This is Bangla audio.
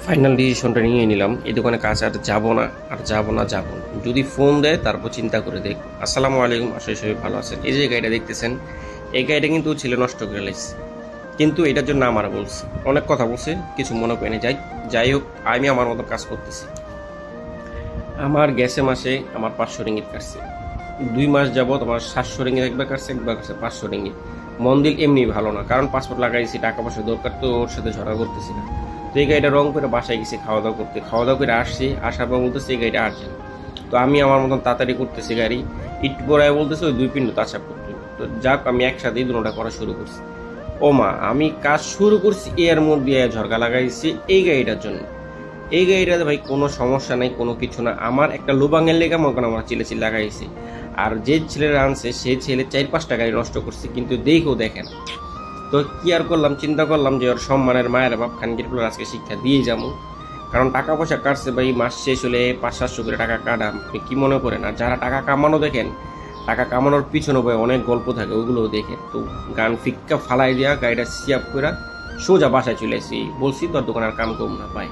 ফাইনাল ডিসিশনটা নিয়ে নিলাম, এই দোকানে কাজ আর যাবো না, আর যাবো না, যাবো না। যদি ফোন দেয় তারপর চিন্তা করে দেখ। আসসালামু আলাইকুম, আশা সবাই ভালো আছেন। এই যে গাড়িটা দেখতেছেন, এই গাড়িটা কিন্তু ছেলে নষ্ট করে লাইছে, কিন্তু এটার জন্য আমার বলছে, অনেক কথা বলছে, কিছু মনে করে না। যাই হোক, আমি আমার মতো কাজ করতেছি। আমার গেছে মাসে আমার 500 রিঙ্গিত কাটছে, 2 মাস যাবত আমার 700 রিঙ্গিত একবার কাটছে, 500 রিঙ্গিত। মন দিল এমনি ভালো না, কারণ পাসপোর্ট লাগাইছি, টাকা পয়সা দরকার, তো ওর সাথে ঝগড়া করতেছি না। তো এই গাড়িটা রং করে বাসায় গেছি খাওয়া দাওয়া করতে, খাওয়া দাওয়া করে আসছি, আসার পর বলতেছে এই গাড়িটা আর্জেন্ট। তো আমি আমার মতন তাড়াতাড়ি করতেছি গাড়ি, ইট পড়ায় বলতেছে ওই 2 পিন্ড তাছাপ করতে। তো যাক, আমি একসাথেই দুটোটা করা শুরু করছি। ও মা, আমি কাজ শুরু করছি, এর মধ্যে ঝরকা লাগাইছি এই গাড়িটার জন্য। এই গাড়িটাতে ভাই কোনো সমস্যা নেই, কোনো কিছু না। আমার একটা লোবাঙের লেগে মনে করেন আমার চিলে লাগাইছে। আর যে ছেলেরা আনছে সেই ছেলে 4-5টা গাড়ি নষ্ট করছে, কিন্তু দেখেও দেখেন। তো কি আর করলাম, চিন্তা করলাম যে ওর সম্মানের মায়ের বাপ খানগিরগুলোর আজকে শিক্ষা দিয়ে যাবো। কারণ টাকা পয়সা কাটছে ভাই, মাস শেষ হলে 500-700 করে টাকা কাটাম, আপনি কি মনে করেন? আর যারা টাকা কামানো দেখেন, টাকা কামানোর পিছনে ভাই অনেক গল্প থাকে, ওগুলোও দেখে। তো গান ফিক্কা ফালাই দিয়া গাড়িটা সিয়াপ করে সোজা বাসায় চলে আসি, বলছি তোর দোকান আর কাম করবো না ভাই।